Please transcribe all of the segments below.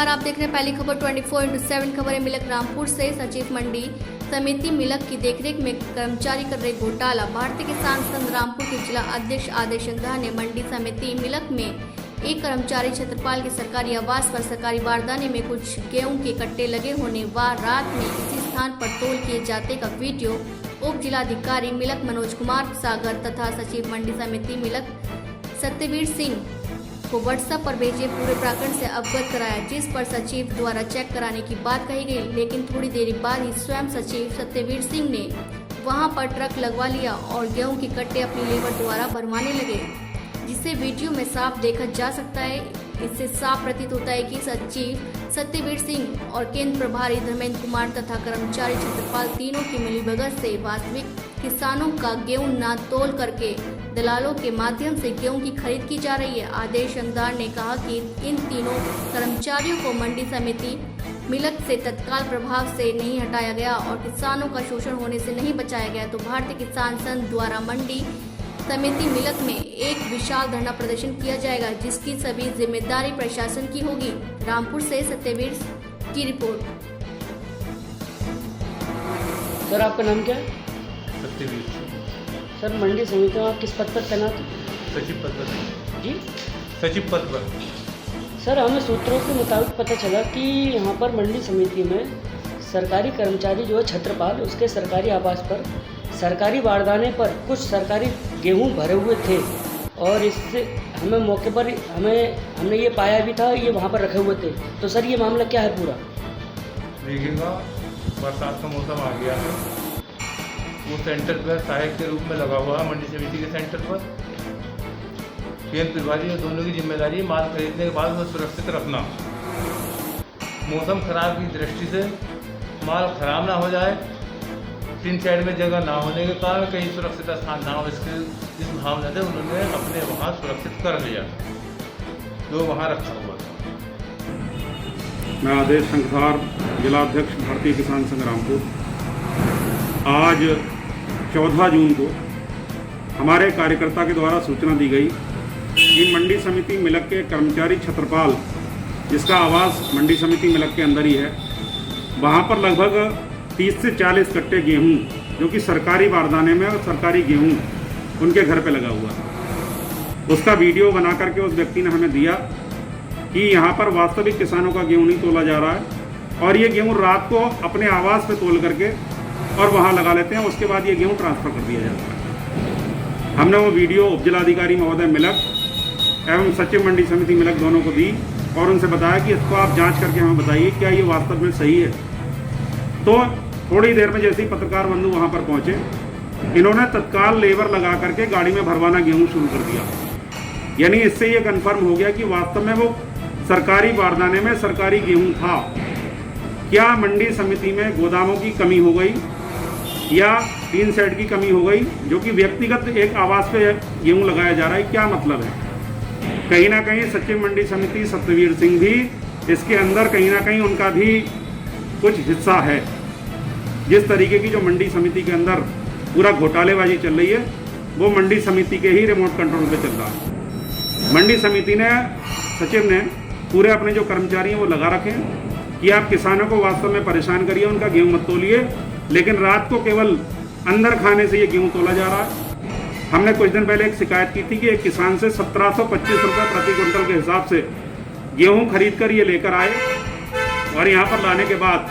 नमस्कार, आप देख रहे हैं पहली खबर 24/7 खबरें। मिलक रामपुर से सचिव मंडी समिति मिलक की देखरेख में कर्मचारी कर रहे घोटाला। भारतीय किसान संघ रामपुर के जिला अध्यक्ष आदेश संघा ने मंडी समिति मिलक में एक कर्मचारी छत्रपाल के सरकारी आवास पर सरकारी बारदाने में कुछ गेहूं के कट्टे लगे होने व रात में इसी स्थान पर तोल किए जाते का वीडियो उप जिलाधिकारी मिलक मनोज कुमार सागर तथा सचिव मंडी समिति मिलक सत्यवीर सिंह को व्हाट्सएप पर भेजे पूरे प्रकरण से अवगत कराया, जिस पर सचिव द्वारा चेक कराने की बात कही गई। लेकिन थोड़ी देर बाद ही स्वयं सचिव सत्यवीर सिंह ने वहां पर ट्रक लगवा लिया और गेहूं के कट्टे अपनी लेबर द्वारा भरवाने लगे, जिसे वीडियो में साफ देखा जा सकता है। इससे साफ प्रतीत होता है कि सचिव सत्यवीर सिंह और केंद्र प्रभारी धर्मेंद्र कुमार तथा कर्मचारी छत्रपाल तीनों की मिलीभगत से वास्तविक किसानों का गेहूं न तोल करके दलालों के माध्यम से गेहूं की खरीद की जा रही है। आदेश अंगदार ने कहा कि इन तीनों कर्मचारियों को मंडी समिति मिलक से तत्काल प्रभाव से नहीं हटाया गया और किसानों का शोषण होने से नहीं बचाया गया तो भारतीय किसान संघ द्वारा मंडी समिति मिलक में एक विशाल धरना प्रदर्शन किया जाएगा, जिसकी सभी जिम्मेदारी प्रशासन की होगी। रामपुर से सत्यवीर की रिपोर्ट। सर, आपका नाम क्या है? सत्यवीर। सर, मंडी समिति में आप किस पद पर तैनात हैं? सचिव पद पर। जी, सचिव पद पर। सर, हमें सूत्रों के मुताबिक पता चला कि यहाँ पर मंडी समिति में सरकारी कर्मचारी जो है छत्रपाल, उसके सरकारी आवास पर सरकारी बारदाने पर कुछ सरकारी गेहूं भरे हुए थे और इससे हमें मौके पर हमने ये पाया भी था, ये वहाँ पर रखे हुए थे। तो सर, ये मामला क्या है पूरा? देखिएगा, बरसात का मौसम आ गया है, वो सेंटर पर सहायक के रूप में लगा हुआ है मंडी समिति के सेंटर पर। केंद्र प्रभारी और दोनों की जिम्मेदारी है माल खरीदने के बाद उसे सुरक्षित रखना। मौसम खराब की दृष्टि से माल खराब ना हो जाए, तीन साइड में जगह ना होने के कारण कहीं सुरक्षित स्थान ना हो, इसके इस भावना से उन्होंने अपने वहाँ सुरक्षित कर लिया जो वहाँ रखा हुआ था। मैं आदेश संघार जिला अध्यक्ष भारतीय किसान संघ रामपुर। आज 14 जून को हमारे कार्यकर्ता के द्वारा सूचना दी गई कि मंडी समिति मिलक के कर्मचारी छत्रपाल, जिसका आवास मंडी समिति मिलक के अंदर ही है, वहाँ पर लगभग 30 से 40 कट्टे गेहूं जो कि सरकारी बारदाने में और सरकारी गेहूं उनके घर पे लगा हुआ है। उसका वीडियो बना करके उस व्यक्ति ने हमें दिया कि यहाँ पर वास्तविक किसानों का गेहूं नहीं तोला जा रहा है और ये गेहूं रात को अपने आवास पे तोल करके और वहाँ लगा लेते हैं, उसके बाद ये गेहूँ ट्रांसफ़र कर दिया जाता है। हमने वो वीडियो उप जिलाधिकारी महोदय मिलक एवं सचिव मंडी समिति मिलक दोनों को दी और उनसे बताया कि इसको आप जाँच करके हमें बताइए क्या ये वास्तव में सही है। तो थोड़ी देर में जैसे ही पत्रकार बंधु वहाँ पर पहुँचे, इन्होंने तत्काल लेबर लगा करके गाड़ी में भरवाना गेहूं शुरू कर दिया। यानी इससे ये कंफर्म हो गया कि वास्तव में वो सरकारी बारदाने में सरकारी गेहूं था। क्या मंडी समिति में गोदामों की कमी हो गई या टीन शेड की कमी हो गई, जो कि व्यक्तिगत एक आवास पे गेहूं लगाया जा रहा है? क्या मतलब है? कहीं ना कहीं सचिव मंडी समिति सत्यवीर सिंह भी इसके अंदर कहीं ना कहीं उनका भी कुछ हिस्सा है। जिस तरीके की जो मंडी समिति के अंदर पूरा घोटालेबाजी चल रही है, वो मंडी समिति के ही रिमोट कंट्रोल पे चल रहा है। मंडी समिति ने, सचिव ने पूरे अपने जो कर्मचारी हैं वो लगा रखे हैं कि आप किसानों को वास्तव में परेशान करिए, उनका गेहूं मत तोलिए, लेकिन रात को केवल अंदर खाने से ये गेहूँ तोला जा रहा है। हमने कुछ दिन पहले एक शिकायत की थी कि एक किसान से 1725 रुपये प्रति क्विंटल के हिसाब से गेहूँ खरीद कर ये लेकर आए और यहाँ पर लाने के बाद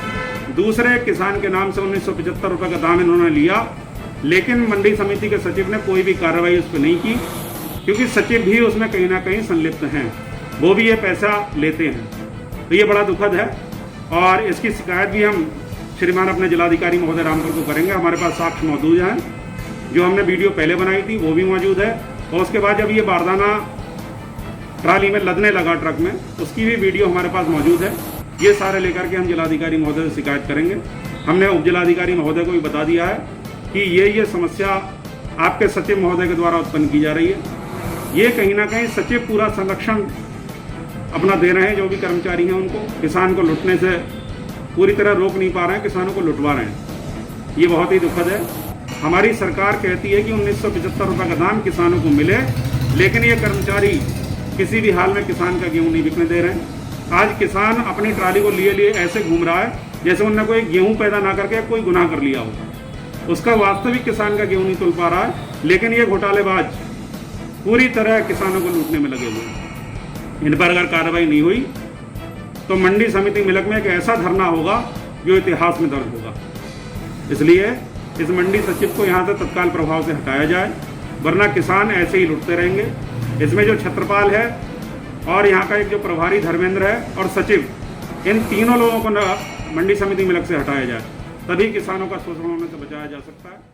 दूसरे किसान के नाम से 1975 रुपये का दाम इन्होंने लिया, लेकिन मंडी समिति के सचिव ने कोई भी कार्रवाई उस पर नहीं की, क्योंकि सचिव भी उसमें कहीं ना कहीं संलिप्त हैं, वो भी ये पैसा लेते हैं। तो ये बड़ा दुखद है और इसकी शिकायत भी हम श्रीमान अपने जिलाधिकारी महोदय रामपुर को करेंगे। हमारे पास साक्ष्य मौजूद हैं, जो हमने वीडियो पहले बनाई थी वो भी मौजूद है और उसके बाद जब ये बारदाना ट्राली में लदने लगा ट्रक में, उसकी भी वीडियो हमारे पास मौजूद है। ये सारे लेकर के हम जिलाधिकारी महोदय से शिकायत करेंगे। हमने उप जिलाधिकारी महोदय को भी बता दिया है कि ये समस्या आपके सचिव महोदय के द्वारा उत्पन्न की जा रही है। ये कहीं ना कहीं सचिव पूरा संरक्षण अपना दे रहे हैं, जो भी कर्मचारी हैं उनको किसान को लुटने से पूरी तरह रोक नहीं पा रहे हैं, किसानों को लुटवा रहे हैं। ये बहुत ही दुखद है। हमारी सरकार कहती है कि 1975 रुपये का दाम किसानों को मिले, लेकिन ये कर्मचारी किसी भी हाल में किसान का गेहूँ नहीं बिकने दे रहे हैं। आज किसान अपनी ट्राली को लिए लिए ऐसे घूम रहा है जैसे उनने कोई गेहूं पैदा ना करके कोई गुनाह कर लिया हो। उसका वास्तविक किसान का गेहूं नहीं तुल पा रहा है, लेकिन ये घोटालेबाज पूरी तरह किसानों को लूटने में लगे हुए हैं। इन पर अगर कार्रवाई नहीं हुई तो मंडी समिति मिलक में एक ऐसा धरना होगा जो इतिहास में दर्ज होगा। इसलिए इस मंडी सचिव को यहाँ से तत्काल प्रभाव से हटाया जाए, वरना किसान ऐसे ही लुटते रहेंगे। इसमें जो छत्रपाल है और यहाँ का एक जो प्रभारी धर्मेंद्र है और सचिव, इन तीनों लोगों को मंडी समिति मिलक से हटाया जाए, तभी किसानों का शोषण होने से बचाया जा सकता है।